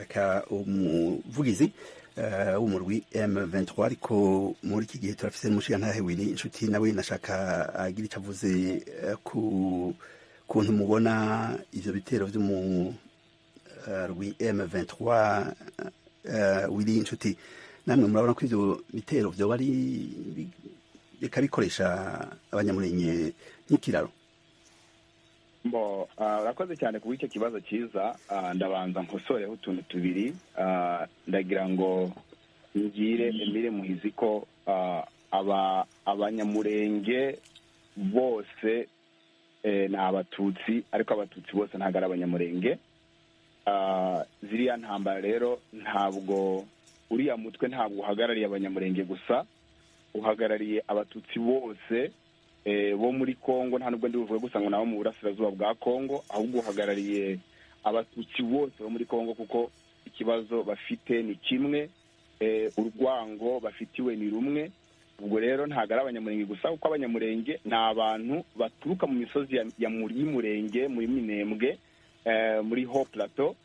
aka umuvugizi w'umurwi M23 ariko muri iki gihe turafise n'umushigantahe wiri inshuti nawe nashaka agira icyo avuze ku kuntu mubona ivyo bitero vyo mu rwi M23 wiri inshuti namwe murabona ko ivyo bitero vyo bari bikabikoresha abanyamurenge nk'ikiraro. Urakoze cyane kuba icyo kibazo cyiza. Ndabanza nkosoreho utuntu tubiri. Ndagira ngo ngire Emile Muhizi ko abanyamurenge bose ni abatutsi, ariko abatutsi bose ntabwo ari abanyamurenge. Ziriya ntambara rero ntabwo uriya mutwe ntabwo uhagarariye abanyamurenge gusa, uhagarariye abatutsi bose bo muri Kongo. Nta nubwo ndi buvuge gusa ngo nabo mu burasirazuba bwa Kongo, ahubwo uhagarariye abatutsi bose bo muri Kongo, kuko ikibazo bafite ni kimwe, urwango bafitiwe ni rumwe. Ubwo rero ntabwo ari abanyamurenge gusa, kuko abanyamurenge ni abantu baturuka mu misozi y'umurenge, muri Minembwe, muri Haut Plateau,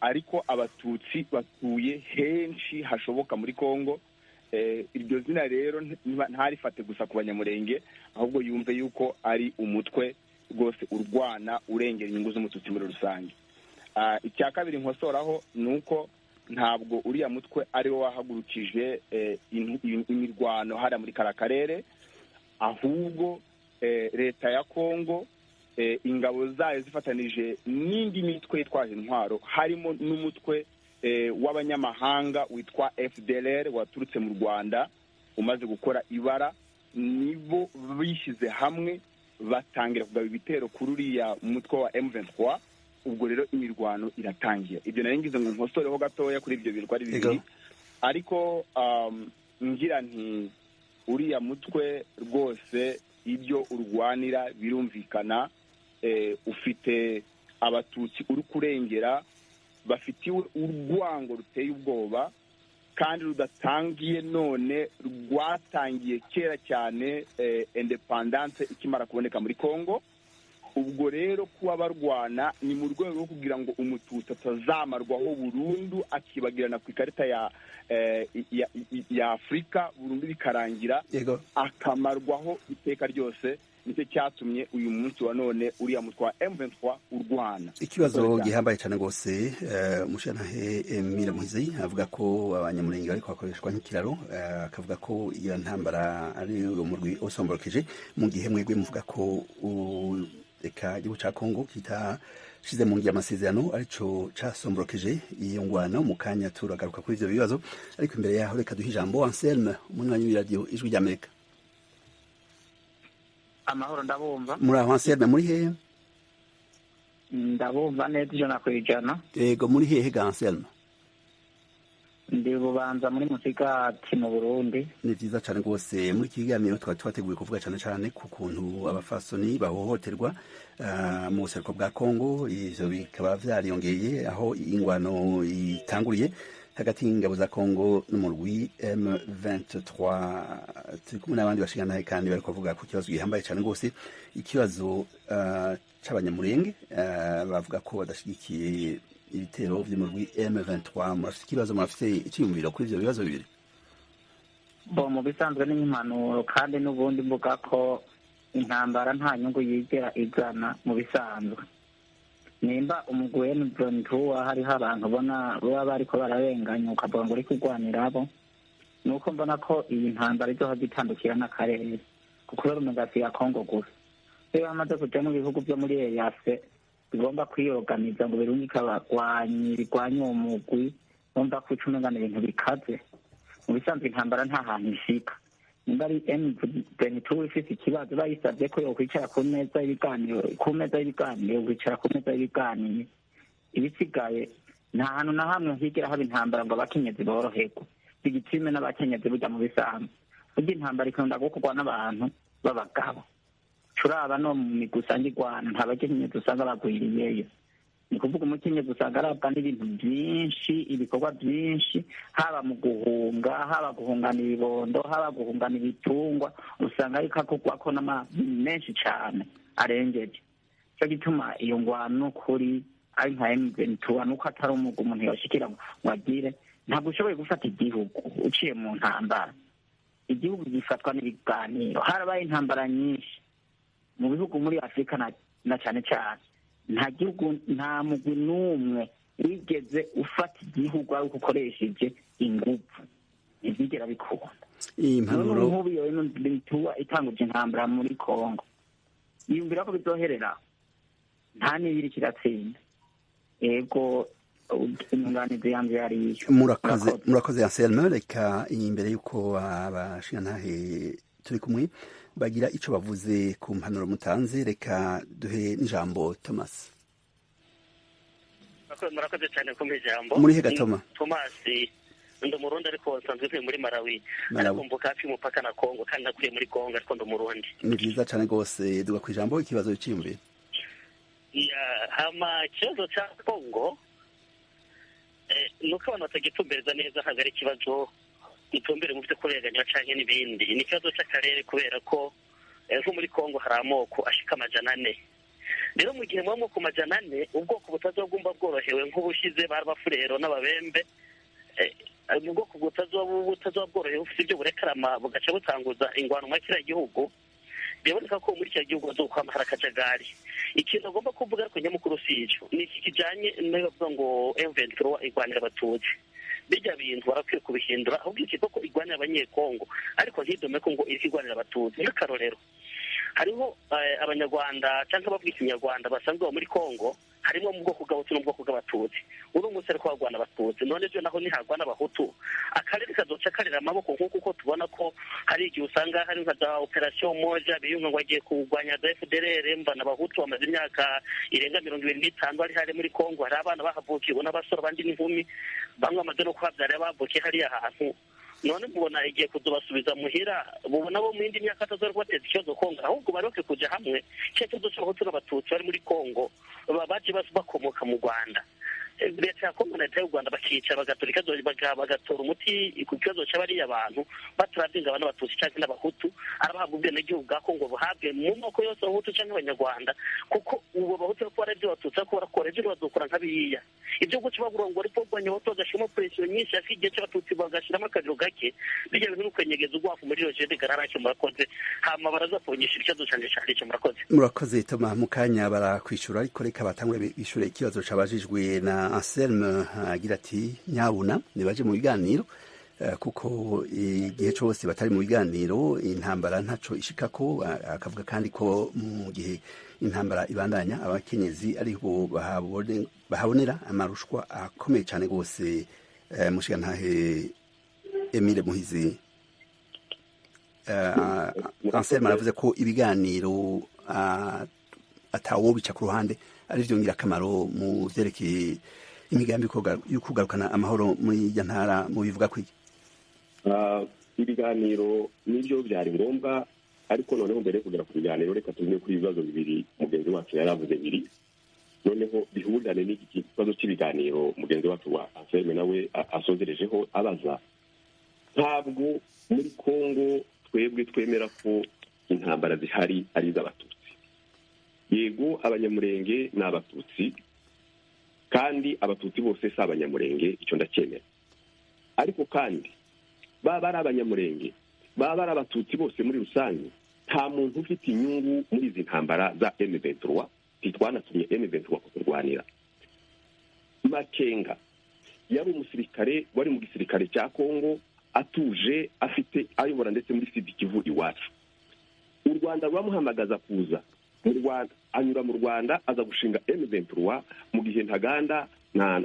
ariko abatutsi batuye henshi hashoboka muri Kongo. Iryo zina rero ntarifate gusa ku banyamurenge, ahubwo yumve yuko ari umutwe rwose urwana urengera inyungu z'umututsi muri rusange. Icya kabiri nkosoraho ni uko ntabwo uriya mutwe ari wo wahagurukije imirwano hariya muri kara karere, ahubwo leta ya Kongo, ingabo zayo zifatanije n'indi mitwe yitwaje intwaro, harimo n'umutwe w'abanyamahanga witwa FDLR waturutse mu Rwanda umaze gukora ibara, nibo bishyize hamwe batangira kugaba ibitero kuri uriya mutwe wa M23. Ubwo rero imirwano iratangiye. Ibyo nari ngize ngo nkosoreho gatoya kuri ibyo bintu ari bibiri, ariko ngira nti uriya mutwe rwose ibyo urwanira birumvikana. Ufite abatutsi uri kurengera bafitiwe urwango ruteye ubwoba, kandi rudatangiye none, rwatangiye kera cyane independence ikimara kuboneka muri Kongo. Ubwo rero kuba barwana ni mu rwego rwo kugira ngo umututsi atazamarwaho burundu, akibagirana ku ikarita ya Afurika burundu bikarangira, akamarwaho iteka ryose. Nicyo cyatumye uyu munsi wa none uriya mutwe wa M23 urwana. Ikibazo gihambaye cyane rwose. Umushigantahe Emile Muhizi avuga ko abanyamurenge bariko bakoreshwa nk'ikiraro, akavuga ko iyo ntambara ari urumurwi usomborokeje, mu gihe mwebwe muvuga ko reka igihugu ca Kongo kitashize mu ngiye amasezerano arico casomborokeje iyo ngwano. Mu kanya turagaruka kuri ivyo bibazo, ariko imbere yaho reka duhe ijambo Anselme, umunywanyi w'iradiyo Ijwi ry'Amerika. Amahoro, ndabumva. Muri aho Anselme, muri hehe? Ndabumva neza ijana ku ijana. Yego, muri hehe ga Anselme? Ndi Bubanza muri Musigati mu Burundi. Ni vyiza cyane rwose. Muri iki kiganiro twateguye kuvuga cyane ku kuntu abafasoni bahohoterwa mu buseruko bwa Kongo. Ivyo bikaba vyariyongeye aho ingwano itanguriye hagati y'ingabo za Kongo n'umurwi M23. Turi kumwe n'abandi bashigantahe kandi bariko bavuga ku kibazo gihambaye cyane rwose, ikibazo c'abanyamurenge. Bavuga ko badashigikiye ibitero vy'umurwi M23. Murafite ikibazo, murafite icyiyumviro kuri ivyo bibazo bibiri? Mu bisanzwe n'impanuro, kandi n'ubundi mvuga ko intambara nta nyungu yigera igana mu bisanzwe. Nimba umugwi M23 hariho abantu ubona baba bariko bararenganya ukavuga ngo uri kurwanira abo, nuko mbona ko iyi ntambara izoha gitandukira n'akarere, kuko rero umugasi ya Kongo gusa. Iyo hamaze kuja mu bihugu vyo muri EAC bigomba kwiyoganiza ngo birungike abagwanyi birwanye uwo mugwi, bumva ko icumengana ibintu bikaze. Mu bisanzwe intambara nta hantu ishika. Nimba ari M23 ifite ikibazo bayisabye ko yokwicara ku meza y'ibiganiro, yokwicara ku meza y'ibiganiro. Ibisigaye nta hantu na hamwe higira haba intambara ngo abakenyezi boroherwe. Igitsime n'abakenyezi burya mu bisanzwe. Burya intambara ikunda gukorwa n'abantu b'abagabo. Turaba no mu migwi usanga igwana, nta bakenyezi usanga bagwiriyeyo. Ni kuvuga umukenyezi usanga arabwa n'ibintu byinshi, ibikorwa byinshi, haba mu guhunga, haba guhungana ibibondo, haba guhungana ibitungwa, usanga ariko akugwako n'amazi menshi cyane arengeje. Cyo gituma iyo ngwano kuri ari nka M23 nuko atari umugwi umuntu yoshikira ngo agire, ntabwo ushoboye gufata igihugu uciye mu ntambara. Igihugu gifatwa n'ibiganiro. Harabaye intambara nyinshi mu bihugu muri Afurika na cyane cyane, nta mugwi n'umwe wigeze ufata igihugu ari uko ukoresheje ingufu, ntibigera bikunda. impanuro nk'ubu iyo M23 itanguje intambara muri Kongo, yumvira ko bizoherera nta n'ibiri kiratsinda. Ego umwunganizi yanjye yariyo. murakoze Anselme. Reka imbere y'uko abashingantahe turi kumwe bagira ico bavuze ku mpanuro mutanze, reka duhe n'ijambo Thomas. Murakoze cyane kumpa ijambo. Muri hega Thomas? Thomas ndi Umurundi ariko nsanzwe ntuye muri Malawi, ariko mvuka hafi y'umupaka na Kongo kandi nakuye muri Kongo ariko ndi Umurundi. Ni vyiza cane gose, duga ku ijambo ikibazo cyiyumvira. Hama ikibazo cya Kongo nuko abantu batagitumbereza neza, ntabwo ari ikibazo gitumbere mu byo kureganya canke n'ibindi, ni ikibazo cy'akarere kubera ko nko muri Kongo hari amoko ashika 400. Rero mu gihe mu moko 400 ubwoko butazogumba bworohewe nk'ubushize bari bafurero n'ababembe, mu bwoko butazobworohewe ufite ibyo burekarama bugaca butanguza ingwano mu kiriya gihugu, biraboneka ko muri kiriya gihugu bazokwama hari akajagari. Ikintu agomba kuvuga ariko nyamukuru sico ni iki kijanye n'abavuga ngo M23 igwanira abatutsi. Bijya bintu barakwiye kubihindura, ahubwo ikigo ko igwanira abanyekongo ariko ntidome ko ngo igwanira abatutsi. N'akarorero hariho abanyarwanda cyangwa abavuga ikinyarwanda basanzwe muri Kongo, harimo mu bwoko bw'abatutsi n'ubwoko bw'abatutsi. Uri umunsi ariko bagwana abatutsi, none byo naho ntihagwana abahutu. Akarere kazoca karira amaboko nk'uko uko tubona ko hari igihe usanga hari nka za operation moja biyunga ngo agiye kurwanya FDLR, mbana abahutu bamaze imyaka irenga 25 ari hari muri Kongo. Hari abana bahavukiye n'abasore abandi n'inkumi, bamwe amaze no kwabyara bavukiye hariya hantu. None mubona igiye kuzobasubiza muhira, mubona bo mu yindi myaka atazorwa bateza ikibazo Kongo, ahubwo baroke kuja hamwe cyo cy'abahutu n'abatutsi bari muri Kongo baje bakomoka mu Rwanda. Leta ya Kongo na leta y'u Rwanda bakicara bagatorika bagatora umuti ku kibazo cy'abariya abantu bataravinga abantu abatutsi cyangwa n'abahutu, arabahabwa ubwenegihugu bwa Kongo buhabwe mu moko yose abahutu cyangwa abanyarwanda, kuko ubu abahutu ko barabyo abatutsi ko barakora ibyo bazokora nk'abiriya. Ibyo guca baburongo ariko bwanyabato agashimo pressure nyinshi afigiye cy'abatutsi bagashiramo akajiro gake, bijya bintu kwenyegeza ugwafu muri roje de gararacho murakoze. Hama barazaponyesha ikibazo cyane cyane cyo murakoze. Murakoze Thomas, mukanya barakwishura ariko reka batangure bishure ikibazo cabajijwe na Anselme agira ati nyabuna nibaje mu biganiro, kuko igihe cyose batari mu biganiro intambara ntaco ishikako. Akavuga kandi ko mu gihe intambara ibandanya abakenyezi ariho bahabonera amarushwa akomeye cyane gose. Mushigantahe Emile Muhizi, Anselme aravuze ko ibiganiro atawo bica ku ruhande ari byo ngirakamaro mu vyerekeye imigambi yo kugarukana amahoro muri ya ntara. mu bivuga kwiki ibiganiro nibyo byari ngombwa, ariko noneho mbere kugera ku biganiro reka tuvuge kuri ibibazo bibiri mugenzi wacu yaravuze biri, noneho bihurirane n'iki kibazo cy'ibiganiro mugenzi wacu wa Anselme nawe asozerejeho abaza. Ntabwo muri Kongo twebwe twemera ko intambara zihari ari iz'abatutsi. Yego abanyamurenge ni abatutsi, kandi abatutsi bose si abanyamurenge, icyo ndacyemera. Ariko kandi baba ari abanyamurenge, baba ari abatutsi bose muri rusange, nta muntu ufite inyungu muri izi ntambara za M23. Twanatumye M23 kuturwanira. Makenga yari umusirikare wari mu gisirikare cya Kongo, atuje afite ayobora ndetse muri Sud Kivu iwacu. U Rwanda rwamuhamagaza kuza mu Rwanda, anyura mu Rwanda aza gushinga M23 mu gihe Ntaganda na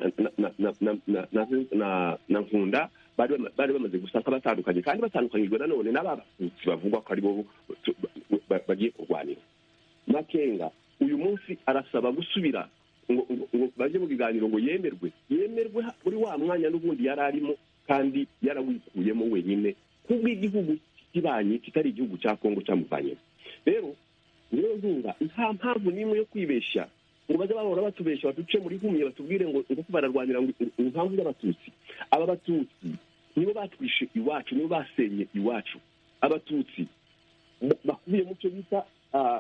Nkunda bari bamaze gusaka batandukanye, kandi batandukanyijwe nanone n'abatutsi bavugwa ko ari bo bagiye kurwanira. Makenga uyu munsi arasaba gusubira ngo baje mu biganiro ngo yemerwe muri wa mwanya n'ubundi yari arimo, kandi yarawikuyemo wenyine kubw'igihugu kibanye kitari igihugu cya Kongo cyamuvanye. Rero niyo ntunga nta mpamvu n'imwe yo kwibeshya ngo baze bahora batubeshya batuce muri humye batubwire ngo bararwanira ngo impamvu z'abatutsi. Aba batutsi nibo batwishe iwacu, nibo basenye iwacu. Abatutsi bakubiye mu cyo bita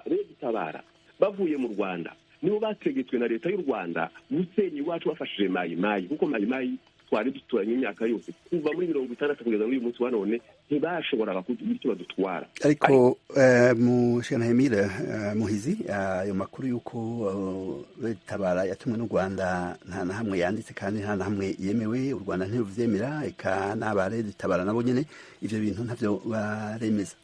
Rege Tabara bavuye mu Rwanda nibo bategetswe na leta y'u Rwanda gusenya iwacu bafashije mayimayi kuko mayimayi twari duturanye imyaka yose kuva muri 60 kugeza muri uyu munsi wa none ntibashoboraga kugira icyo badutwara. Ariko mu Shanahemire Muhizi ayo makuru yuko betabara yatumwe n'u Rwanda nta na hamwe yanditse kandi nta na hamwe yemewe, u Rwanda ntiruvyemera, eka n'abare ditabara nabo nyene ivyo bintu ntavyo baremeza.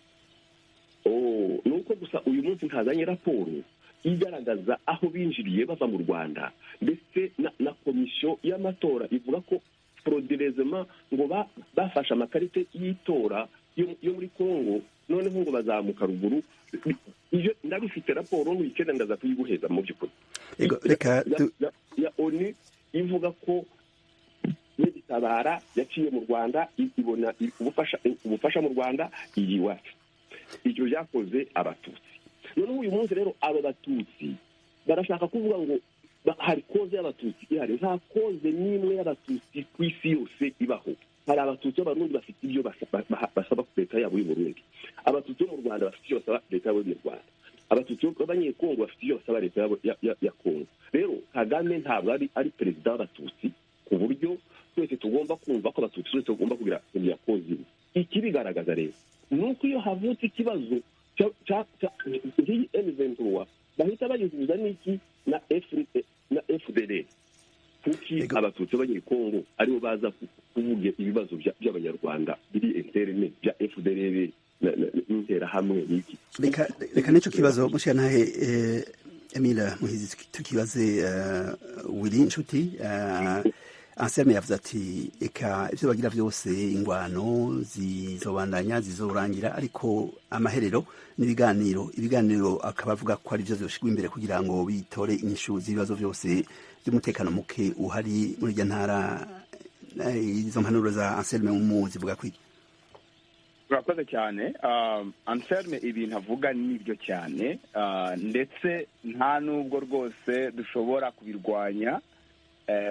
Nuko gusa uyu munsi ntazanye raporo igaragaza aho binjiriye bava mu Rwanda, ndetse na komisiyo y'amatora ivuga ko fraudulezement ngo bafashe amakarite y'itora yo muri Congo, noneho ngo bazamuka ruguru. Iyo ndabifite raporo n'ikenda ndaza kuyiguheza mu by'ukuri. Reka ya ONU ivuga ko Niba yaciye mu Rwanda ibona ubufasha mu Rwanda iyi wacu. Icyo byakoze abatutsi. Noneho uyu munsi rero aba batutsi barashaka kuvuga ngo hari koze y'abatutsi ihari. Nta koze n'imwe y'abatutsi ku isi yose ibaho. Hari abatutsi b'abarundi bafite ibyo basaba ku leta yabo y'u Burundi, abatutsi bo mu Rwanda bafite ibyo basaba leta yabo y'u Rwanda, abatutsi b'abanyekongo bafite ibyo basaba leta yabo ya Kongo. Rero Kagame ntabwo ari perezida w'abatutsi ku buryo twese tugomba kumva ko abatutsi twese tugomba kugira ya koze. Ikibigaragaza rero nuko iyo havutse ikibazo nk'iyi M23 bahita bayihuza n'iki na FDL, kuki abatutsi b'abanyekongo aribo baza kuvuga ibibazo by'abanyarwanda biri interne bya FDL n'intera hamwe n'iki. Reka nico kibazo mushyantahe Emile Muhizi tukibaze Willy Nshuti. Anselme yavuze ati eka ivyo bagira vyose ingwano zizobandanya zizorangira, ariko amaherero ibiganiro akaba avuga ko ari vyo vyoshigwa imbere kugira ngo bitore inyishu z'ibibazo vyose by'umutekano muke uhari muri irya ntara. Izo mpanuro za Anselme mu zivuga kwiki? Urakoze cyane. Anselme ibintu avuga nibyo cyane, ndetse nta nubwo rwose dushobora kubirwanya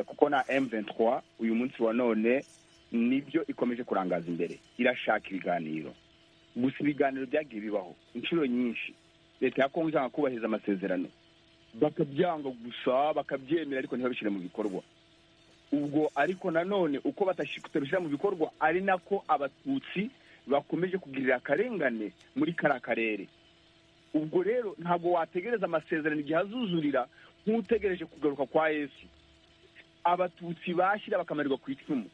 kuko na M23 uyu munsi wa none nibyo ikomeje kurangaza imbere, irashaka ibiganiro. Gusa ibiganiro byagiye bibaho inshuro nyinshi, leta ya Kongo ishaka kubahiriza amasezerano bakabyanga gusa bakabyemera ariko ntibabishyire mu bikorwa. Ubwo ariko nanone uko batabishyira mu bikorwa ari nako abatutsi bakomeje kugirira akarengane muri kara karere. Ubwo rero ntabwo wategereza amasezerano igihe azuzurira nk'utegereje kugaruka kwa Yesu. Abatutsi bashyira bakamarirwa ku icumu,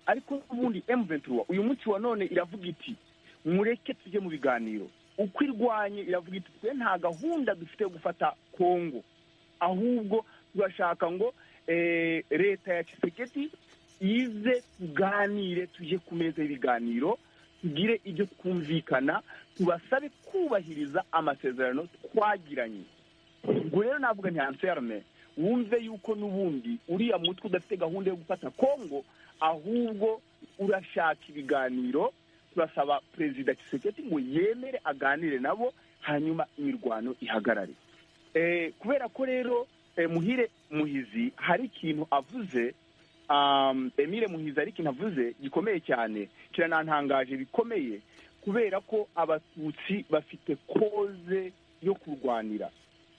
ariko ubundi M23 uyu munsi wa none iravuga iti mureke tujye mu biganiro. Uko irwanye iravuga iti twe nta gahunda dufite yo gufata Kongo, ahubwo turashaka ngo leta ya Tshisekedi ize tuganire, tujye ku meza y'ibiganiro, tugire ibyo twumvikana, tubasabe kubahiriza amasezerano twagiranye. Ubwo rero navuga nti Anselme wumve yuko n'ubundi uriya mutwe udafite gahunda yo gufata Kongo, ahubwo urashaka ibiganiro. Turasaba Perezida Tshisekedi ngo yemere aganire nabo, hanyuma imirwano ihagarare. Kubera ko rero Muhire Muhizi hari ikintu avuze, Emile Muhizi hari ikintu avuze gikomeye cyane, kiranantangaje bikomeye, kubera ko abatutsi bafite koze yo kurwanira.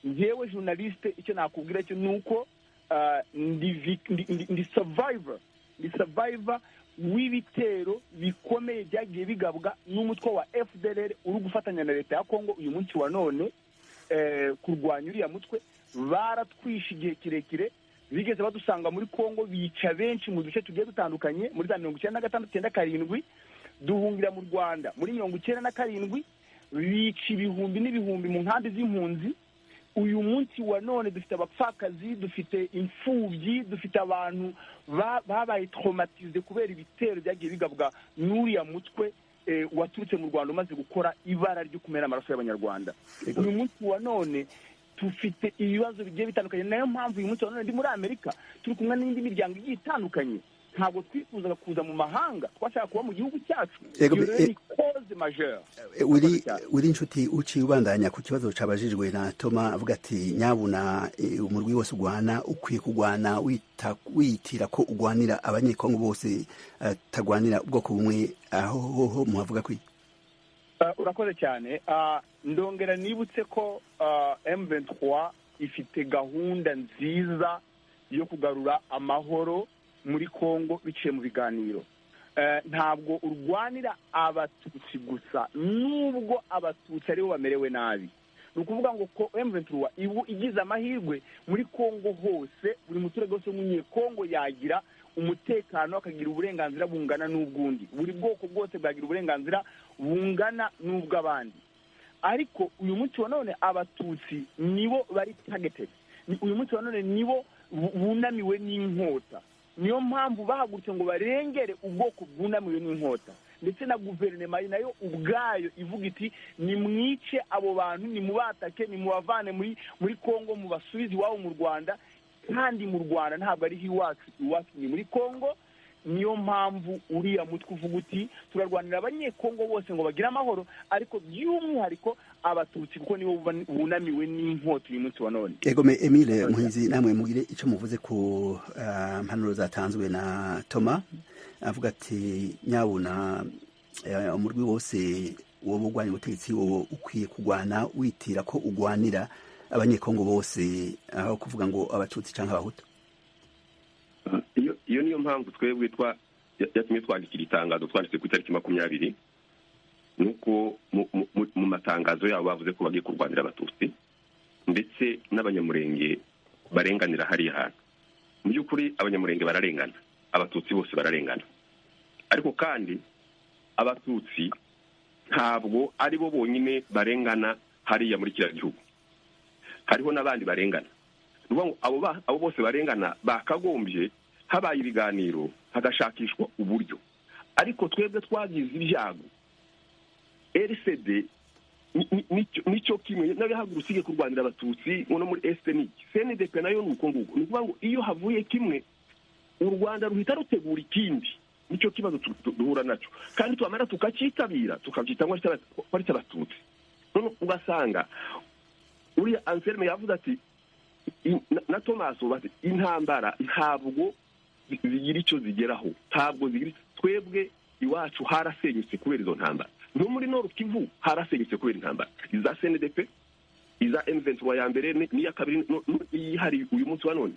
Njyewe journaliste icyo nakubwira cyo nuko ndi survivor w'ibitero bikomeye byagiye bigabwa n'umutwe wa FDL uri gufatanya na leta ya Kongo uyu munsi wa none kurwanya uriya mutwe. Baratwishe igihe kirekire, bigeze badusanga muri Kongo bica benshi mu duce tugiye dutandukanye muri za 1996 duhungira mu Rwanda muri 1997 bica ibihumbi n'ibihumbi mu nkambi z'impunzi. Uyu munsi wa none dufite abapfakazi, dufite imfubyi, dufite abantu babaye traumatize kubera ibitero byagiye bigabwa n'uriya mutwe waturutse mu Rwanda umaze gukora ibara ryo kumera amaraso y'abanyarwanda. Uyu munsi wa none tufite ibibazo bigiye bitandukanye, nayo mpamvu uyu munsi wa none ndi muri Amerika turi kumwe n'indi miryango igiye itandukanye. Ntabwo twifuzaga kuza mu mahanga, twashaka kuba mu gihugu cyacu. Ni cause majeure. Uri Nshuti uciye ubandanya ku kibazo cabajijwe na Toma avuga ati nyabuna umurwi wose ugwana ukwiye kugwana witira ko ugwanira abanyekongo bose, tagwanira ubwoko bumwe, aho muhavuga kwi? Urakoze cyane. Ndongera nibutse ko M23 ifite gahunda nziza yo kugarura amahoro muri Kongo biciye mu biganiro. Ntabwo urwanira abatutsi gusa, nubwo abatutsi aribo bamerewe nabi. Ni ukuvuga ngo ko M23 igize amahirwe muri Kongo hose, buri muturage wese w'umunyekongo yagira umutekano, akagira uburenganzira bungana n'ubwundi. Buri bwoko bwose bwagira uburenganzira bungana n'ubw'abandi. Ariko uyu munsi wa none abatutsi nibo bari targeted. Uyu munsi wa none nibo bunamiwe n'inkota. Niyo mpamvu bahagurutse ngo barengere ubwoko bwunamiwe n'inkota. Ndetse na guverinoma nayo ubwayo ivuga iti nimwice abo bantu, nimubatake, nimubavane muri Kongo, mubasubize iwabo mu Rwanda. Kandi mu Rwanda ntabwo ari iwacu ni muri Kongo. Niyo mpamvu uriya mutwe uvuga uti turarwanira abanyekongo bose ngo bagire amahoro, ariko by'umwihariko abatutsi kuko nibo bunamiwe n'inkota uyu munsi wa none. Egome Emile Muhizi, namwe mugire icyo muvuze ku mpanuro zatanzwe na Thomas, avuga ati nyabuna umurwi wose wo bugwanya ubutegetsi wo ukwiye kugwana witira ko ugwanira abanyekongo bose, aho kuvuga ngo abatutsi cyangwa abahutu. Iyo niyo mpamvu twebwe yatumye twandikira itangazo twanditse ku itariki 20, nuko mu matangazo yabo bavuze ko bagiye kurwanira abatutsi ndetse n'abanyamurenge barenganira hariya hantu. Mu by'ukuri abanyamurenge bararengana, abatutsi bose bararengana, ariko kandi abatutsi ntabwo ari bo bonyine barengana hariya muri kiriya gihugu, hariho n'abandi barengana. Nuvuga ngo abo bose barengana bakagombye habaye ibiganiro hagashakishwa uburyo. Ariko twebwe twagize ibyago, RCD nicyo kimwe n'abahagurutse kurwanira abatutsi no muri SNC, CNDP nayo nuko nguko. Ni ukuvuga ngo iyo havuye kimwe u Rwanda ruhita rutegura ikindi. Nicyo kibazo duhura nacyo, kandi twamara tukacitabira tukabyita ngo ari abatutsi. None ugasanga uriya Anselme yavuze ati na Thomas bati intambara ntabwo zigira icyo zigeraho, ntabwo zigira. Twebwe iwacu harasenyutse kubera izo ntambara, no muri Nord Kivu harasenyutse kubera intambara, iza CNDP, iza M23 ya mbere n'iya kabiri ihari uyu munsi wa none.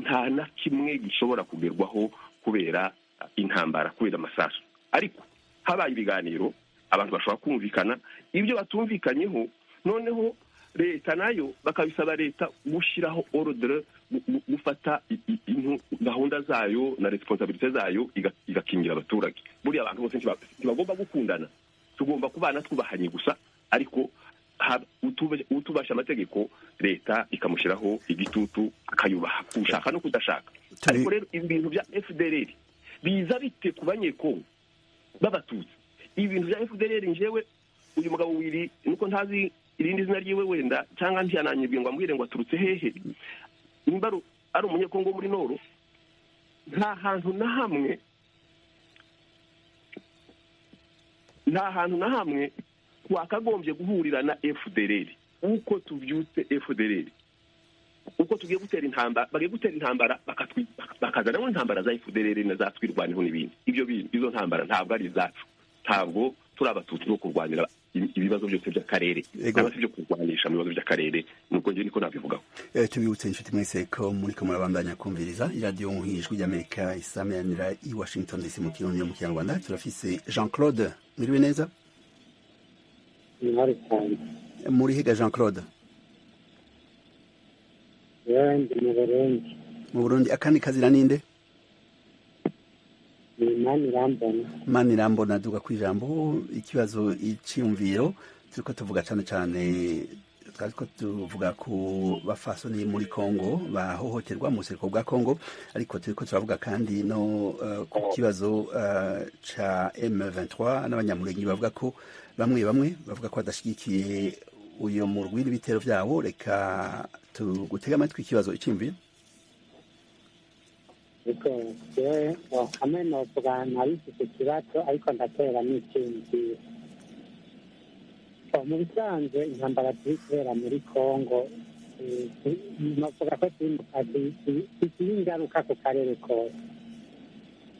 Nta na kimwe gishobora kugerwaho kubera intambara, kubera amasasu. Ariko habaye ibiganiro abantu bashobora kumvikana ibyo batumvikanyeho, noneho leta nayo bakabisaba leta gushyiraho ordre, gufata gahunda zayo na responsabilité zayo igakingira abaturage. Buriya abantu bose ntibagomba gukundana, tugomba kubana twubahanye gusa, ariko utubasha amategeko leta ikamushyiraho igitutu akayubaha kushaka no kudashaka. Ariko rero ibintu bya FDLR biza bite ku banyekongo b'abatutsi? Ibintu bya FDLR njewe uyu mugabo wiri nuko ntazi irindi zina ryiwe wenda cyangwa ntiyananyibwiye ngo ambwire ngo aturutse hehe, nimba ari umunyekongo muri Noro. Nta hantu na hamwe wakagombye guhurira na FDLR. Uko tubyutse FDLR, uko tugiye gutera intambara, bagiye gutera intambara bakazana intambara za FDLR na zatwirwanyeho n'ibindi. Ibyo bintu, izo ntambara ntabwo ari zacu, ntabwo turi abatutsi no kurwanira ibibazo byose by'akarere, cyangwa se byo kurwanisha mu bibazo by'akarere. Nuko nje niko nabivugaho. Tubibutse inshuti mwese ko muri ko murabandanya kumviriza iradiyo nk'ijwi ry'Amerika isameranira i Washington DC mu Kirundi no mu Kinyarwanda. Turafise Jean-Claude, muriwe neza? Muri higa Jean-Claude? Ndi mu Burundi. Mu Burundi. Akandi kazira ninde? Mani Rambona. Duga kwijambo ikibazo iciyumviro. Turiko tuvuga cyane twariko tuvuga ku bafasoni muri Kongo bahohoterwa mu seriko bwa Kongo, ariko turiko turavuga kandi no ku kibazo ca M23 n'abanyamurenge bavuga ko bamwe bavuga ko badashigikiye uyo murwi n'ibitero byabo. Reka tugutega amatwi ikibazo iciyumviro. Iko hamwe no kuvuga nabifite ikibazo, ariko ndatera n'ikindi. Mu bisanzwe intambara ziri kubera muri Kongo, novuga ko ziri ingaruka ku karere kose.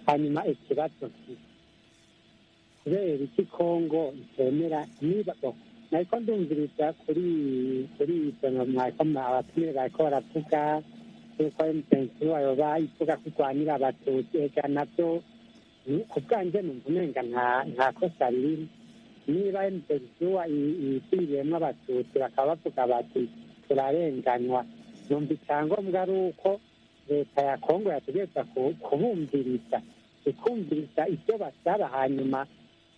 Hanyuma ikibazo kubera iki Kongo itemera, niba nariko ndumviriza kuri ibyo mwariko abatumire bariko baravuga yuko emugenzi wayo bayivuga ko irwanira abatutsi ega navyo ku bwanje numva umenga nta kosa ririmo niba emugenzi wa isubiriyemwo abatutsi bakaba bavuga bati turarenganywa numva icyangombwa ari uko leta ya kongo yategereza kubumviriza ikumviriza ibyo basaba hanyuma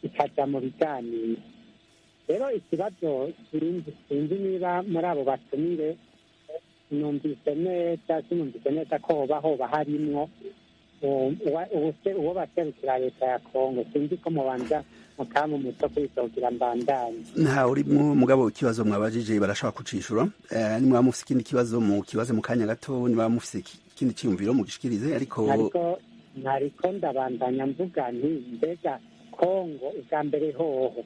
ikaja mu biganiro rero ikibazo sinzi niba muri abo batumire sinumvise neza ko hoba harimwo uwo baserukira leta ya kongo sinzi ko mubanza mukamu muto kwisogira mbandanye nta urimwo mugabo ikibazo mwabajije barashaka kucishura nimba mufise ikindi kibazo mu kibazo mu kanya gato nimba mufise ikindi cyumviro mugishikirize nariko ndabandanya mvuga nti mbega kongo ubwa mbere hoho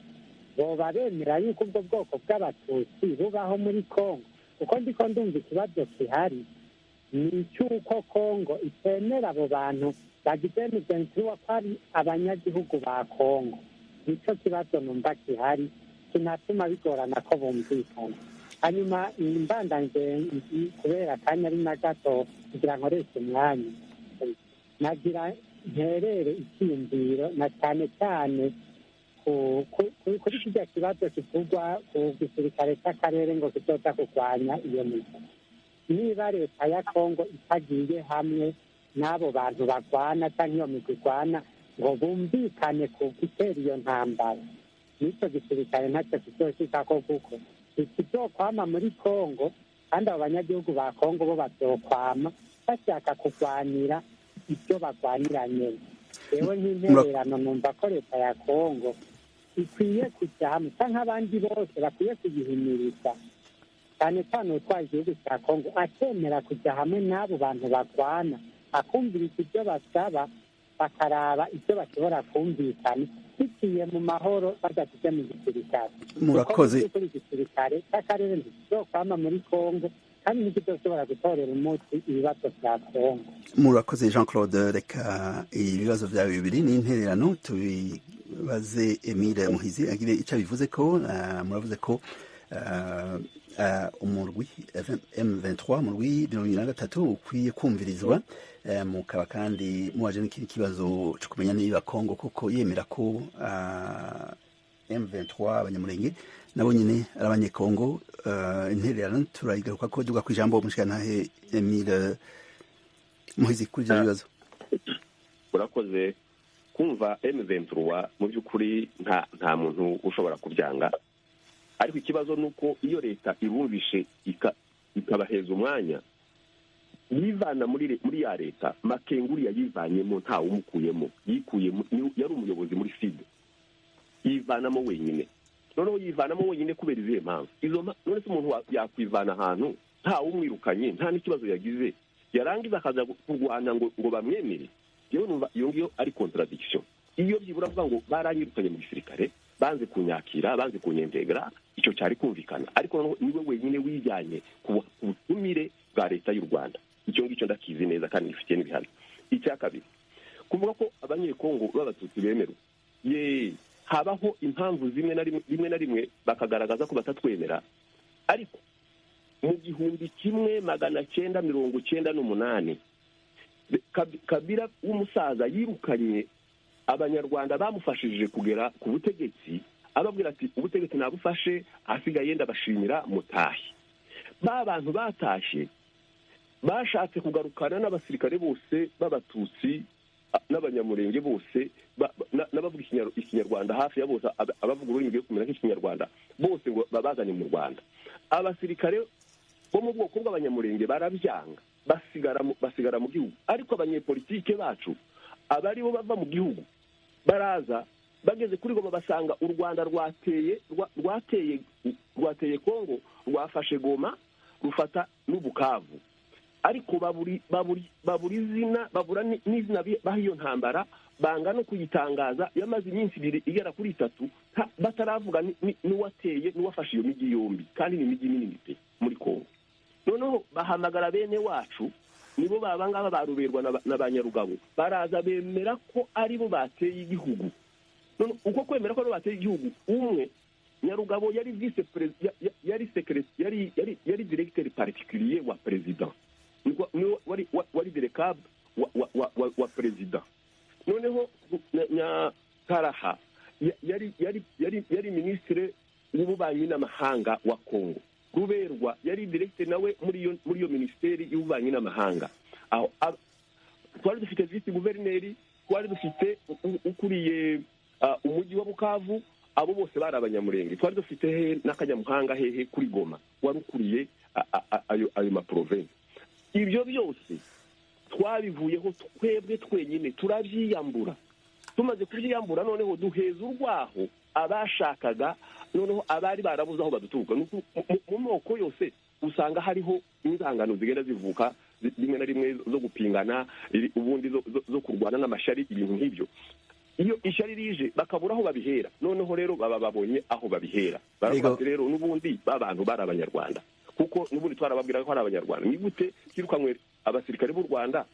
boba bemera yuko ubwo bwoko bw'abatutsi bubaho muri kongo kuko ndiko ndumva ikibazo kihari ni icy'uko kongo itemera abo bantu bagize mugenzi wa ko ari abanyagihugu ba kongo nicyo kibazo numva kihari kinatuma bigorana ko bumvikana hanyuma imbandanje kubera akanya ari na gato kugira nkoreshe umwanya nagira nterere icyiyumviro na cyane cyane kuri kijya kibazo kivugwa ku gisirikare cy'akarere ngo kizoza kurwanya iyo migwi niba leta ya kongo itagiye hamwe n'abo bantu barwana cyangwa iyo migwi irwana ngo bumvikane ku gutera iyo ntambara n'icyo gisirikare ntacyo kizoshikako kuko ikizokwama muri kongo kandi abo banyagihugu ba kongo bo bazokwama bashaka kurwanira ibyo barwanira nyene yewe nk'intererano numva ko leta ya kongo ikwiye kujya hamwe cyangwa abandi bose bakwiye kuyihimiriza cyane cyane utwaye igihugu cya kongo akemera kujya hamwe n'abo bantu barwana akumviriza ibyo basaba bakaraba ibyo bashobora kumvikana biciye mu mahoro badashyize mu gisirikare murakoze kuko igisirikare cy'akarere ntikizokwama muri kongo kandi ntikizoshobora gutorera umuti ibibazo bya kongo murakoze Jean Claude reka ibibazo byawe bibiri n'intererano tubibaze Emile Muhizi agire icyo abivuze ko muravuze ko umurwi M23 umurwi 23 ukwiye kumvirizwa mukaba kandi muwaje n'ikindi kibazo cyo kumenya niba Kongo koko yemera ko M23 abanyamurenge nabo nyine ari abanyekongo intererano turayigaruka ko duga kwijambo mushikanahe Emile Muhizi kuri ibyo bibazo urakoze kumva M23 mu by'ukuri nta muntu ushobora kubyanga ariko ikibazo nuko iyo leta irumvishe ikabaheza umwanya yivana muri ya leta makenguri yayivanyemo nta umukuyemo yikuyemo yari umuyobozi muri FID yivanamo wenyine noneho yivanamo wenyine kubera izihe mpamvu none se umuntu yakwivana ahantu nta umwirukanye nta n'ikibazo yagize yarangiza akaza kurwana ngo bamwemere yewe numva iyo ngiyo ari contradiction iyo byibura avuga ngo baranyirukanye mu gisirikare banze kunyakira banze kunyendegera icyo cyari kumvikana ariko noneho niwe wenyine wijyanye ku butumire bwa leta y'u Rwanda icyo ngicyo ndakizi neza kandi gifitiye n'ibihano icya kabiri kuvuga ko abanyekongo b'abatutsi bemerwa habaho impamvu zimwe na rimwe bakagaragaza ko batatwemera ariko mu 1998 Kabila w'umusaza yirukanye abanyarwanda bamufashije kugera ku butegetsi ababwira ati ubutegetsi nabufashe asigaye ndabashimira mutahe ba bantu batashe bashatse kugarukana n'abasirikare bose b'abatutsi n'abanyamurenge bose n'abavuga ikinyarwanda hafi ya bose abavuga ururimi rwo kumenya nk'ikinyarwanda bose ngo babazanye mu Rwanda abasirikare bo mu bwoko bw'abanyamurenge barabyanga basigara mu gihugu ariko abanyepolitike bacu abari bo bava mu gihugu baraza bageze kuri Goma basanga u Rwanda rwateye Kongo rwafashe Goma rufata n'Ubukavu ariko baburi izina babura n'izina bahiyo ntambara banga no kuyitangaza yamaze iminsi 2 igera kuri 3 bataravuga n'uwateye n'uwafashe iyo migi yombi kandi ni migi minini pe muri Kongo noneho bahamagara bene wacu nibo babangaba baruberwa n'abanyarugabo baraza bemera ko ari bo bateye igihugu none uko kwemera ko bateye igihugu umwe Nyarugabo yari vice president, yari secretary, yari directeur particulier wa president, wari delegable wa president. Noneho Karaha yari ministre w'ububanyi n'amahanga wa Kongo. Ruberwa yari directeur nawe muri iyo ministeri y'ububanyi n'amahanga. Aho twari dufite vice guverineri, twari dufite ukuriye umujyi wa Bukavu, abo bose bari abanyamurenge. Twari dufite n'akanyamuhanga hehe kuri Goma, wari ukuriye ayo ma province. Ibyo byose twabivuyeho twebwe twenyine, turabyiyambura. Tumaze kubyiyambura noneho duheza urwaho abashakaga, noneho abari barabuze aho baduturuka. Mu moko yose usanga hariho inzangano zigenda zivuka, rimwe na rimwe zo gupingana, ubundi zo kurwana n'amashari, ibintu nk'ibyo. Iyo ishyari rije bakabura aho babihera, noneho rero baba babonye aho babihera. Baravuga rero n'ubundi babantu bari abanyarwanda, kuko n'ubundi twarababwira ko ari abanyarwanda. Ni gute kirukanwe abasirikare b'u Rwanda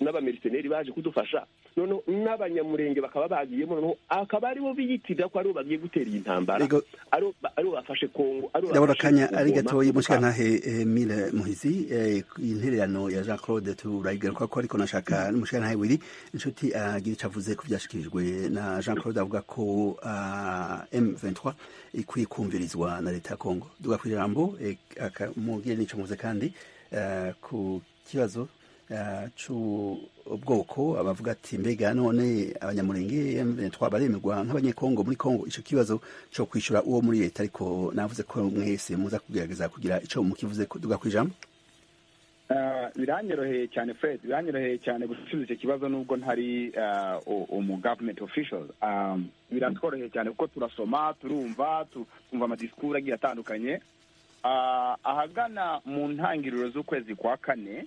n'abamerceneri baje kudufasha, noneho n'abanyamurenge bakaba bagiyemo, noneho akaba aribo biyitirira ko aribo bagiye gutera iyi ntambara, aribo bafashe Kongo. Ndabona kanya ari gatoyi mushikanahe Emile Muhizi, intererano ya Jean Claude turayigaruka ko, ariko nashaka n'umushikanahe wiri inshuti agira icavuze ku byashikirijwe na Jean Claude, avuga ko M23 ikwiye kumvirizwa na leta ya Kongo. Duga ku ijambo akamubwire n'ico muze kandi ku kibazo cy'ubwoko, abavuga ati mbega none abanyamurenge M23 baremerwa nk'abanyekongo muri Kongo. Ico kibazo cyo kwishura uwo muri leta, ariko navuze ko mwese muza kugerageza kugira ico mukivuze. Duga ku ijambo. Biranyoroheye cyane Fred, biranyoroheye cyane gusubiza icyo kibazo nubwo ntari government official. Biratworoheye cyane kuko turasoma, turumva amadisikuru agiye atandukanye. Ahagana mu ntangiriro z'ukwezi kwa kane,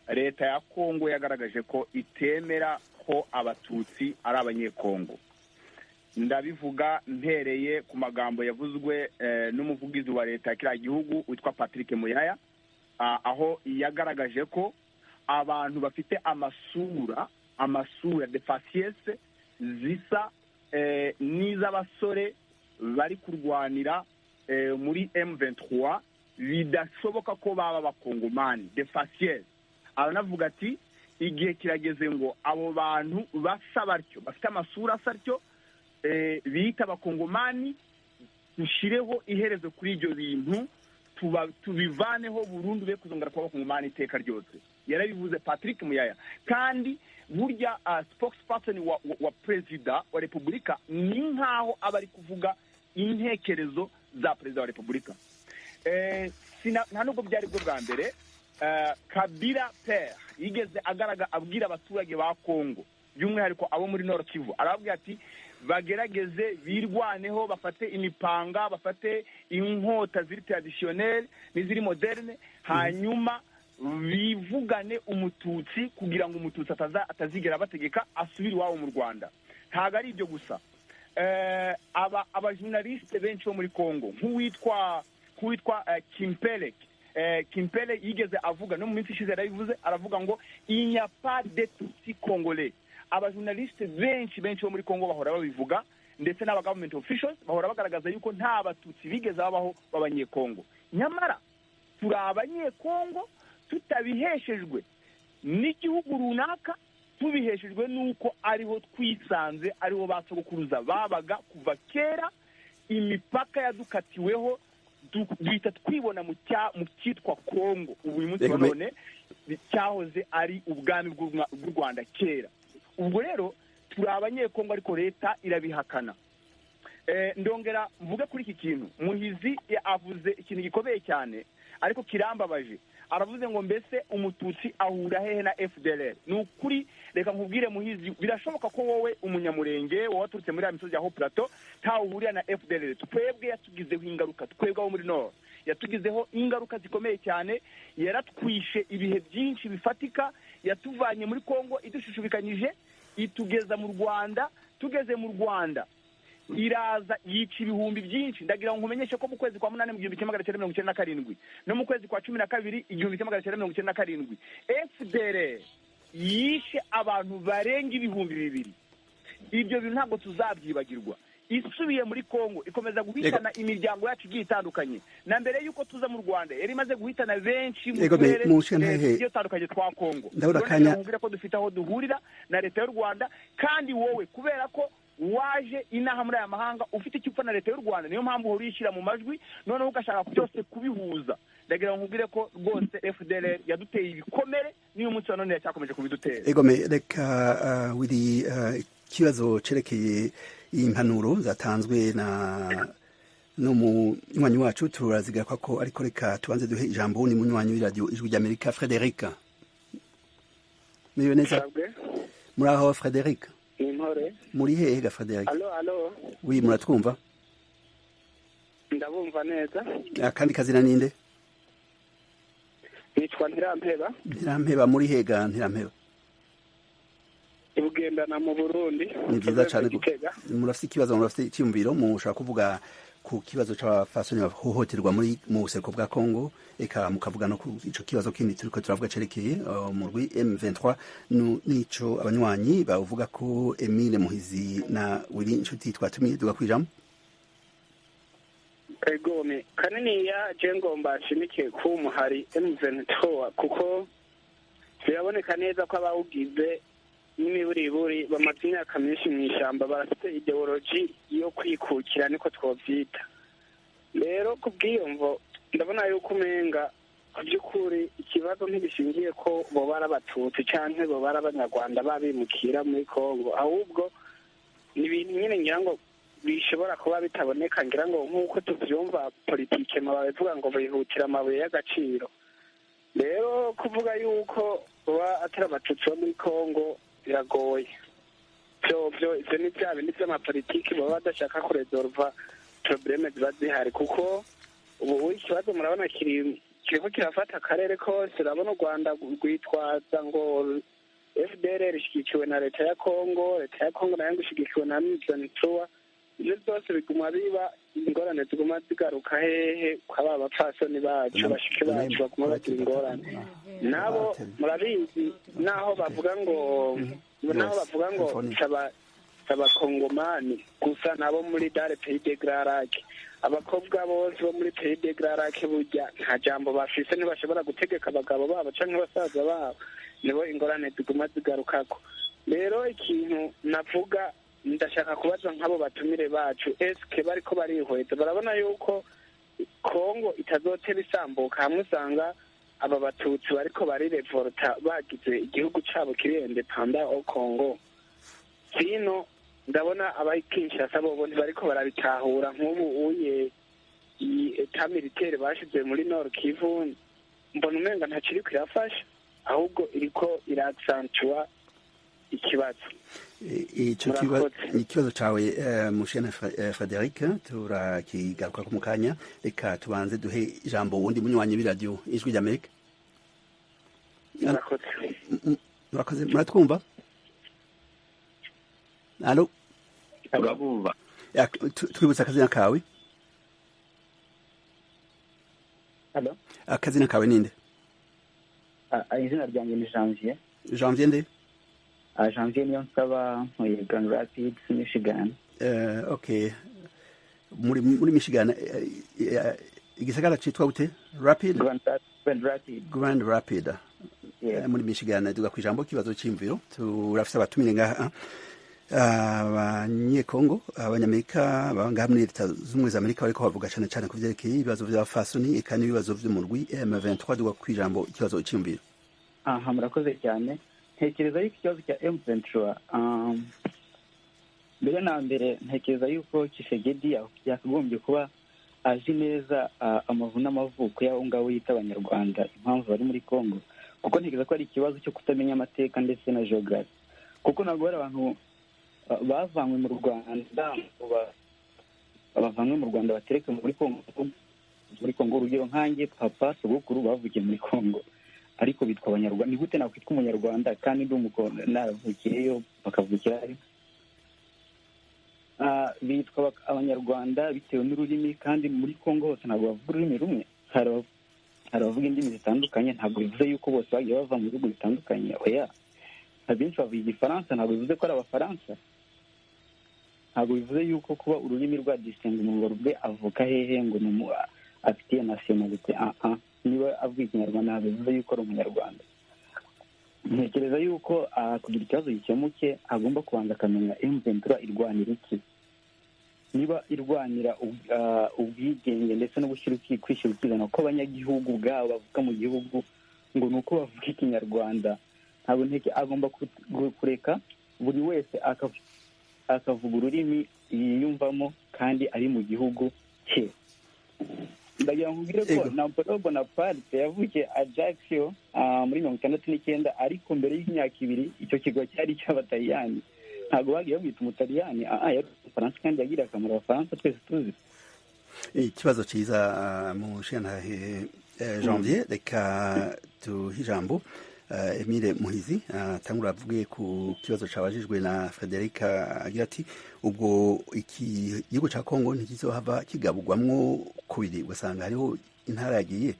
leta ya Kongo yagaragaje ko itemera ko abatutsi ari abanyekongo. Ndabivuga mpereye ku magambo yavuzwe n'umuvugizi wa leta ya kiriya gihugu witwa Patrick Muyaya, aho yagaragaje ko abantu bafite amasura de faciès zisa n'iz'abasore bari kurwanira muri M23 bidashoboka ko baba bakongomani de faciès. Aranavuga ati igihe kirageze ngo abo bantu basa batyo, bafite amasura asatyo, bita abakongomani, dushireho iherezo kuri ibyo bintu, tubivaneho burundu, be kuzongera kuba abakongomani iteka ryose. Yarabivuze Patrick Muyaya. Kandi burya spokesperson wa president wa Repubulika ni nkaho aba ari kuvuga intekerezo za perezida wa Repubulika. Nta nubwo byari bwo bwa mbere Kabila père yigeze abwira abaturage ba Kongo, by'umwihariko abo muri Nord Kivu, arababwira ati bagerageze birwaneho, bafate imipanga, bafate inkota ziri traditionnel n'iziri moderne, hanyuma bivugane umututsi kugira ngo umututsi atazigera bategeka asubire iwabo mu Rwanda. Ntabwo ari ibyo gusa. Abajournaliste benshi bo muri Kongo nk'uwitwa Kimpele yigeze avuga, no mu minsi ishize yarabivuze, aravuga ngo il n'y a pas de tutsi congolais. Abajournaliste benshi bo muri Kongo bahora babivuga, ndetse n'aba government officials bahora bagaragaza yuko nta batutsi bigeze babaho b'abanyekongo. Nyamara turi abanyekongo tutabiheshejwe n'igihugu runaka, tubiheshejwe n'uko ariho twisanze, ariho basogokuruza babaga kuva kera. Imipaka yadukatiweho, duhita twibona mu cyitwa Kongo. Ubu uyu munsi none cyahoze ari ubwami bw'u Rwanda kera. Ubwo rero turi abanyekongo, ariko leta irabihakana. Ndongera mvuge kuri iki kintu. Muhizi avuze ikintu gikomeye cyane ariko kirambabaje. Aravuze ngo mbese umututsi ahura hehe na FDLR. Ni ukuri, reka nkubwire Muhizi, birashoboka ko wowe umunyamurenge waturutse muri ya misozi ya Haut Plateau ntawe uhurira na FDLR. Twebwe yatugizeho ingaruka, twebwe abo muri Nord yatugizeho ingaruka zikomeye cyane. Yaratwishe ibihe byinshi bifatika, yatuvanye muri Kongo idushushubikanyije, itugeza mu Rwanda. Tugeze mu Rwanda iraza yica ibihumbi byinshi. Ndagira ngo nkumenyeshe ko mu kwezi kwa 8 mu 1997 no mu kwezi kwa 12 1997 FDLR yishe abantu barenga ibihumbi 2. Ibyo bintu ntabwo tuzabyibagirwa. isubiye muri Kongo ikomeza guhitana imiryango yacu igiye itandukanye, na mbere y'uko tuza mu Rwanda yari imaze guhitana benshi mu turere tugiye dutandukanye twa Kongo. Ndabona ko dufite aho duhurira na leta y'u Rwanda, kandi wowe kubera ko waje inaha muri aya mahanga ufite icyo upfa na leta y'u Rwanda, niyo mpamvu uhora uyishyira mu majwi noneho ugashaka byose kubihuza. Ndagira ngo nkubwire ko rwose FDLR yaduteye ibikomere niyo munsi wa none yacyakomeje kubidutera. Reka wiri ikibazo cerekeye impanuro zatanzwe no munywanyi wacu turazigaruka ko, ariko reka tubanze duhe ijambo ni munywanyi w'iradiyo Ijwi ry'Amerika Frederic. Muriwe neza? Muri aho Frederic? Muri hehe ga Frederic? Allo. Oui, muratwumva? Ndabumva neza. Akandi kazina ninde? Nitwa Ntirampeba. Ntirampeba, muri hega Ntirampeba? Ubugendana mu Burundi. Ni byiza cyane. Murafite ikibazo, murafite icyumviro, mushaka kuvuga ku kibazo c'abafasoni bahohoterwa mu buseruko bwa Kongo, eka mukavuga no ku ico kibazo kindi turiko turavuga cerekeye umurwi M23 nico abanywanyi bavuga ko Emile Muhizi na Willy Nshuti twatumiye tugakwijamo. Egome kanini ya jengo mbashimikiye ku muhari M23 kuko biraboneka neza ko abawugize n'imiburiburi bamaze imyaka myinshi mu ishyamba, barafite ideology yo kwikukira niko twovyita. Rero kubwiyumvo ndabona yuko umenga ku by'ukuri ikibazo ntigishingiye ko bo barabatutsi canke bo barabanyarwanda babimukira muri Kongo, ahubwo ni ibintu nyine ngira ngo bishobora kuba bitaboneka, ngira ngo nk'uko tuvyumva politike bavuga ngo bihutira amabuye y'agaciro. Rero kuvuga yuko baba atari abatutsi bo muri Kongo biragoye. Ivyo ni bya bindi vy'amapolitiki baba badashaka kuresolva probleme ziba zihari, kuko ubu ikibazo murabona kiriko kirafata akarere kose. Urabona u Rwanda rwitwaza ngo FDLR ishigikiwe na leta ya Kongo, leta ya Kongo nayo ishigikiwe na M23. Ivyo byose biguma biba ingorane ziguma zigaruka hehe kwaba abapfasoni bacu bashike bacu baguma bagira ingorane. Nabo murabizi naho bavuga ngo abakongomani gusa nabo muri dare pays de Grand abakobwa bose bo muri pays de Grand burya nta jambo bafise, ntibashobora gutegeka abagabo babo canke abasaza babo, nibo ingorane ziguma zigarukako. Rero ikintu navuga ndashaka kubaza nk'abo batumire bacu, eske bariko barihweza barabona yuko Kongo itazotera isambuka hamwe usanga aba batutsi bariko barirevolta bagize igihugu cabo kiri independant au Kongo. Sino ndabona abayikinshasa bobo ntibariko barabitahura, nk'ubu uye eta militaire bashize muri Nord Kivu mbona umenga ntakiri kwirafasha, ahubwo iriko iraaccentua ikibazo. Ikibazo cawe mushana Frederic turakigaruka ku mukanya, reka tubanze duhe ijambo wundi munywanyi w'iradiyo Ijwi ry'Amerika. Murakoze, muratwumva? Allo? Urabumva? Twibutsa akazina kawe. Allo? Akazina kawe ninde? Izina ryanjye ni Janvier. Janvier nde? Janvier niyo nsaba muri Grand Rapids, Michigan. Okay. Muri Michigan igisagara citwa gute? Rapid? Grand Rapid. Muri Michigan duga kwijambo kibazo c'imviro turafise abatumire ngaha abanyekongo, abanyamerika banga muri leta z'umwe za Amerika bariko bavuga cyane cyane kuvyerekeye ibibazo vy'abafasoni eka n'ibibazo vy'umurwi M23 duga kwijambo ikibazo c'imviro. Murakoze cyane. Ntekereza yuko ikibazo cya M23 mbere na mbere ntekereza yuko Kishegedi yakagombye kuba azi neza amavu n'amavuko y'aho ngaho yita abanyarwanda impamvu bari muri Kongo, kuko ntekereza ko ari ikibazo cyo kutamenya amateka ndetse na geography, kuko ntabwo hari abantu bavanywe mu Rwanda batereka muri Kongo. Urugero nkanjye papa sogokuru bavukiye muri Kongo ariko bitwa abanyarwanda. Ni gute nakwitwa umunyarwanda kandi ndi umukondo naravukiyeyo bakavukirayo? Bitwa abanyarwanda bitewe n'ururimi, kandi muri Kongo hose ntabwo bavuga ururimi rumwe, hari abavuga indimi zitandukanye. Ntabwo bivuze yuko bose bagiye bava mu bihugu bitandukanye, oya, abenshi bavuga igifaransa, ntabwo bivuze ko ari abafaransa. ntabwo bivuze yuko kuba ururimi rwa distingue ngo rubwe avuka hehe ngo afitiye nationalité niba avuga ikinyarwanda ntabwo bivuze yuko ari umunyarwanda. Ntekereza yuko kugira ikibazo gikemuke agomba kubanza akamenya M23 irwanira iki. Niba irwanira ubwigenge ndetse no kwishyira ukizana ko abanyagihugu ubwabo bavuga mu gihugu ngo ni uko bavuga ikinyarwanda, ntabwo agomba kureka buri wese akavuga ururimi yiyumvamo kandi ari mu gihugu cye. Ndagira ngo mbwire ko Napoleon Bonaparte yavukiye Ajaccio muri 1969, ariko mbere y'imyaka 2 icyo kigo cyari cy'Abataliyani, ntabwo bagiye bamwita Umutaliyani, yari Umufaransa kandi yagiriye akamaro Abafaransa twese tuzi. Ikibazo cyiza mu shantahe Janvier, reka tuhe ijambo Emile Muhizi tangura avuge ku kibazo cabajijwe na Frederic agira ati ubwo iki gihugu ca Kongo ntikizohava kigabugwamwo kubiri, ugasanga hariho intara yagiye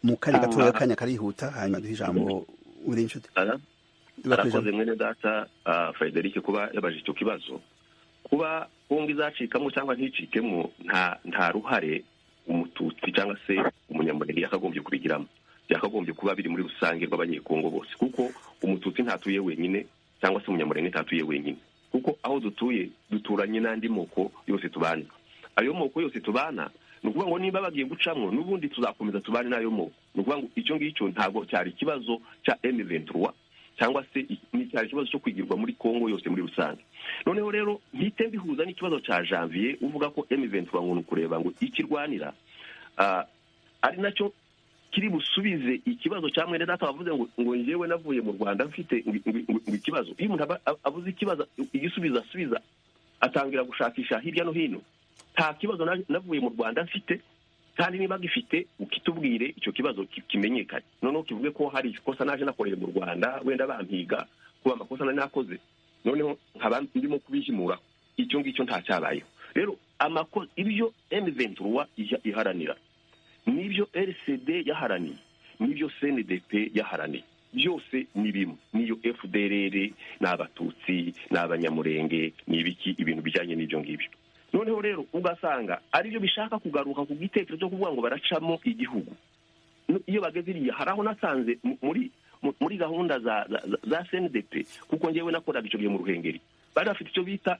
mu kanya gatoya, kanya karihuta, hanyuma duhe ijambo uri inshuti. Arakoze mwene data Frederic kuba yabaje icyo kibazo. Kuba Kongo izacikamo cyangwa nticikemo nta ruhare umututsi cyangwa se umunyamurenge yakagombye kubigiramo, yakagombye kuba biri muri rusange rw'abanyekongo bose, kuko umututsi ntatuye wenyine cyangwa se umunyamurenge ntatuye wenyine, kuko aho dutuye duturanye n'andi moko yose tubana. Ayo moko yose tubana ni ukuvuga ngo niba bagiye gucamwo n'ubundi tuzakomeza tubane n'ayo moko. Ni ukuvuga ngo icyo ngicyo ntabwo cyari ikibazo cya M23 cyangwa se cyari ikibazo cyo kwigirwa muri Kongo yose muri rusange. Noneho rero mpite mbihuza n'ikibazo cya Janvier uvuga ko M23 ngo nukureba ngo ikirwanira ari nacyo kiri busubize ikibazo cya mwene data bavuze ngo njyewe navuye mu Rwanda mfite ikibazo. Iyo umuntu avuze ikibazo igisubiza asubiza atangira gushakisha hirya no hino. Nta kibazo navuye mu Rwanda mfite, kandi niba gifite ukitubwire icyo kibazo kimenyekanye, noneho kivuge ko hari ikosa naje nakoreye mu Rwanda wenda bampiga kuba amakosa nari nakoze, noneho nkaba ndimo kubihimura. Icyo ngicyo nta cyabayeho. Rero amakosa ibyo M23 iharanira nibyo RCD yaharaniye, nibyo CNDP yaharaniye, byose ni bimwe. Niyo FDLR n'abatutsi n'abanyamurenge n'ibiki ibintu bijyanye n'ibyo ngibyo. Noneho rero ugasanga aribyo bishaka kugaruka ku gitekerezo cyo kuvuga ngo baracamo igihugu. Iyo bageze iriya haraho nasanze muri gahunda za CNDP, kuko njyewe nakoraga icyo gihe mu Ruhengeri, bari bafite icyo bita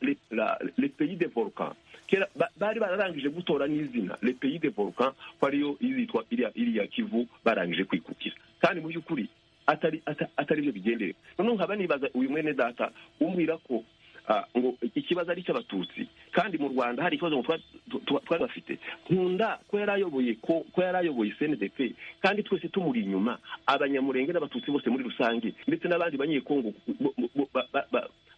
le pays des volcans. Kera bari bararangije gutora n'izina le pays des volcans, ko ariyo izitwa iriya Kivu barangije kwikukira, kandi mu by'ukuri atari byo bigendere. Noneho nkaba nibaza uyu mwene data umbwira ko ngo ikibazo ari cy'abatutsi, kandi mu Rwanda hari ikibazo twari bafite. Nkunda ko yarayoboye CNDP, kandi twese tumuri inyuma, abanyamurenge n'abatutsi bose muri rusange, ndetse n'abandi banyekongo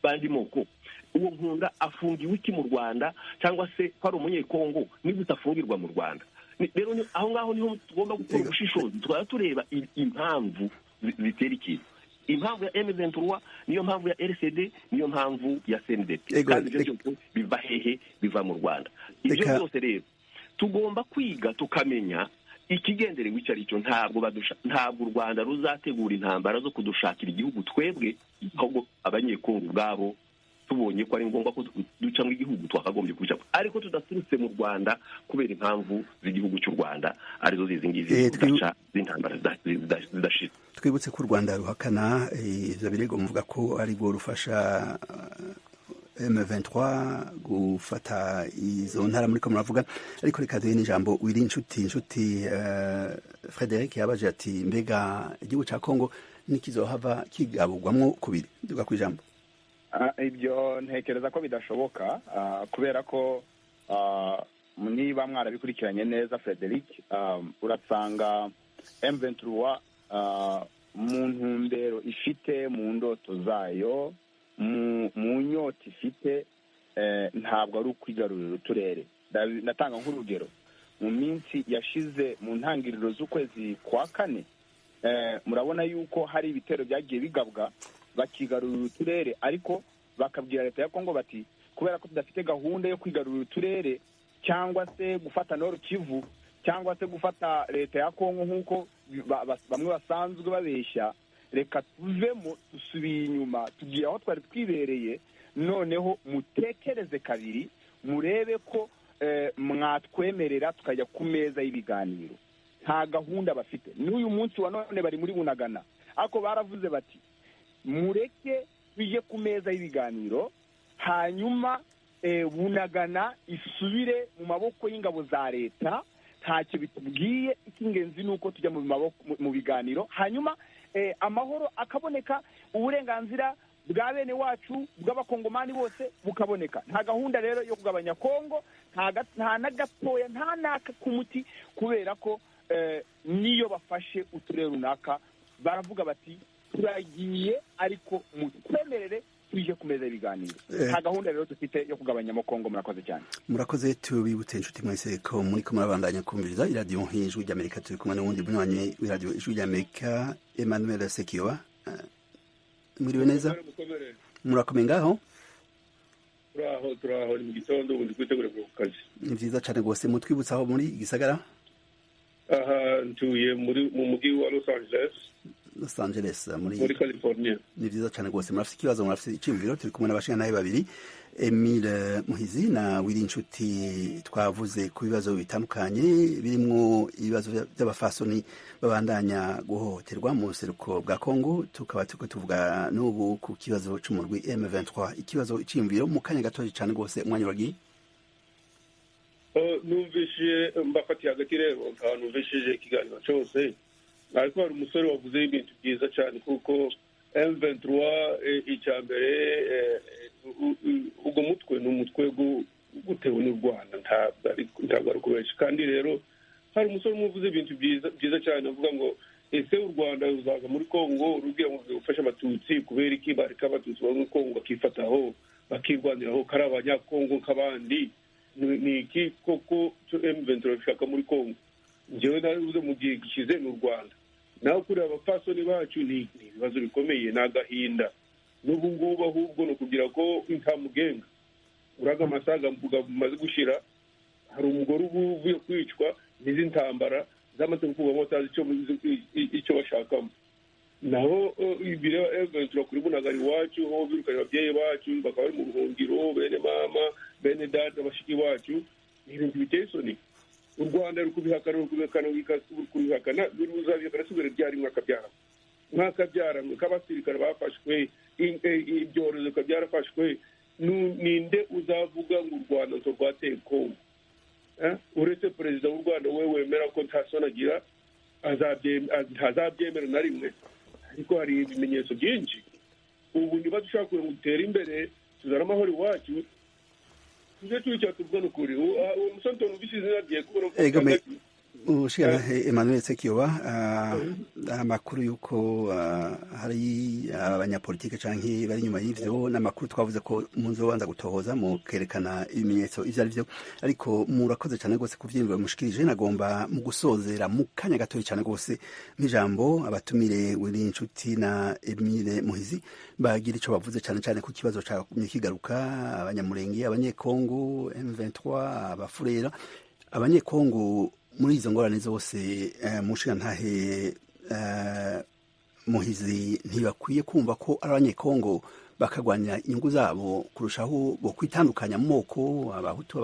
bandi moko. Uwo Nkunda afungiwe iki mu Rwanda, cyangwa se ko ari umunyekongo niba utafungirwa mu Rwanda? Rero aho ngaho niho tugomba gukora ubushishozi, twaba tureba impamvu zitera ikintu. Impamvu ya M23 niyo mpamvu ya RCD, niyo mpamvu ya CNDP, kandi ibyo byose biva hehe? Biva mu Rwanda. Ibyo byose rero tugomba kwiga tukamenya ikigenderewe icyo ari cyo. Ntabwo u Rwanda ruzategura intambara zo kudushakira igihugu twebwe, ahubwo abanyekongo ubwabo tubonye ko ari ngombwa ko duca mu igihugu twakagombye kubica, ariko tudaturutse mu Rwanda kubera impamvu z'igihugu cy'u Rwanda arizo zizi ngizi zidaca z'intambara zidashira. Twibutse ko u Rwanda ruhakana ivyo birego muvuga ko ari bwo rufasha M23 gufata izo ntara muri ko muravuga, ariko reka duhe n'ijambo wiri inshuti Frederic yabaje ati mbega igihugu ca Kongo nikizohava kigabugwamwo kubiri? Duga kwijambo. Ibyo ntekereza ko bidashoboka, kubera ko niba mwarabikurikiranye neza Frederic, urasanga M23 mu ntumbero ifite, mu ndoto zayo, mu nyota ifite, ntabwo ari ukwigarurira uturere. Natanga nk'urugero, mu minsi yashize mu ntangiriro z'ukwezi kwa 4, murabona yuko hari ibitero byagiye bigabwa bakigarurira uturere, ariko bakabwira leta ya Kongo bati kubera ko tudafite gahunda yo kwigarurira uturere cyangwa se gufata Nord Kivu cyangwa se gufata leta ya Kongo nk'uko bamwe basanzwe babeshya, reka tuvemo dusubiye inyuma tugiye aho twari twibereye noneho mutekereze kabiri murebe ko mwatwemerera tukajya ku meza y'ibiganiro. Nta gahunda bafite n'uyu munsi wa none bari muri Bunagana ariko baravuze bati mureke tujye ku meza y'ibiganiro hanyuma Bunagana isubire mu maboko y'ingabo za leta. Ntacyo bitubwiye, icy'ingenzi ni uko tujya mu biganiro hanyuma amahoro akaboneka, uburenganzira bwa bene wacu bw'abakongomani bose bukaboneka. Nta gahunda rero yo kugabanya Kongo, nta na gatoya, nta naka ku muti, kubera ko niyo bafashe uturere runaka baravuga bati turagiye ariko mutwemerere tuje kumeza ibiganiro. Nta gahunda rero dufite yo kugabanya Kongo. Murakoze cyane. Murakoze. Tubibutse inshuti mwese ko muri ko murabandanya kumviriza iradiyo Ijwi ry'Amerika. Turi kumwe n'uwundi munywanyi w'iradiyo Ijwi ry'Amerika, Emmanuel Sekiwa. Mwiriwe neza? Murakomeye ngaho? Turaho ni mu gitondo ubundi kwitegura ku kazi. Ni byiza cyane rwose. Mutwibutsa aho muri gisagara? Aha ntuye mu mujyi wa Los Angeles muri California. Ni byiza cyane rwose. Murafite ikibazo, murafite icyumviro. Turi kumwe n'abashinganahe babiri, Emile Muhizi na Wirinshuti. Twavuze ku bibazo bitandukanye birimo ibibazo by'abafasoni babandanya guhohoterwa mu buseruko bwa Kongo. Tukaba turiko tuvuga n'ubu ku kibazo c'umurwi M23. Ikibazo icyumviro mu kanya gatoya cyane rwose. Umwanya uragiye. Numvise mbafatiye hagati rero nta numvishije ikiganiro cyose, ariko hari umusore wavuze ibintu byiza cyane kuko M23 icya mbere ubwo mutwe ni umutwe gutewe n'u Rwanda, ntabwo ari kubeshya. kandi rero hari umusore umuvuze ibintu byiza cyane avuga ngo ese u Rwanda ruzaza muri Kongo rubwira ngo rufashe abatutsi kubera iki bareka abatutsi bari muri Kongo bakifataho bakirwaniraho kari abanyakongo nk'abandi? Ni iki koko M23 bishaka muri Kongo? njyewe naruze mu gihe gishize n'u Rwanda naho kuri abapfasoni bacu ni ibibazo bikomeye, ni agahinda. n'ubu ngubu ahubwo no kugira ko intamugenga uraga amasaga maze gushira, hari umugore uvuye kwicwa n'izi ntambara zamaze kuvuga ngo tazi icyo bashakamo. naho ibireba M23 kuri Bunagana iwacu ho birukanye ababyeyi bacu bakaba bari mu buhungiro, bene mama bene data bashiki bacu, ni ibintu biteye isoni. u Rwanda rukubihakana ruzabihakana subire byari mwakabyara k'abasirikare bafashwe, ibyorezo byarafashwe. ninde uzavuga ngo u Rwanda rwateye Kongo? uretse perezida w'u Rwanda we wemera ko nta soni agira, ntazabyemera na rimwe. ariko hari ibimenyetso byinshi. ubu niba dushaka kugira ngo dutere imbere tuzana amahoro iwacu, tujye tuyicara tuvuga n'ukuri. uwo musore tumvise izina rye kubera ko ushikana Emmanuel Sekiwa, amakuru yuko hari abanyapolitike canke bari nyuma y'ivyo n'amakuru twavuze ko muzobanza gutohoza mu kerekana ibimenyetso ivyo ari byo, ariko murakoze cyane rwose kuvyimba mushikirije. Nagomba mu gusozera mu kanya gatoya cyane rwose nk'ijambo abatumire Wirinshuti na Emile Muhizi bagira ico bavuze cyane cyane ku kibazo ca kigaruka, abanyamurenge, abanyekongo, M23, abafurera, abanyekongo muri izo ngorane zose. mushigantahe Muhizi ntibakwiye kumva ko ari abanyekongo bakagwanya inyungu zabo kurushaho bo kwitandukanya mu moko, abahutu,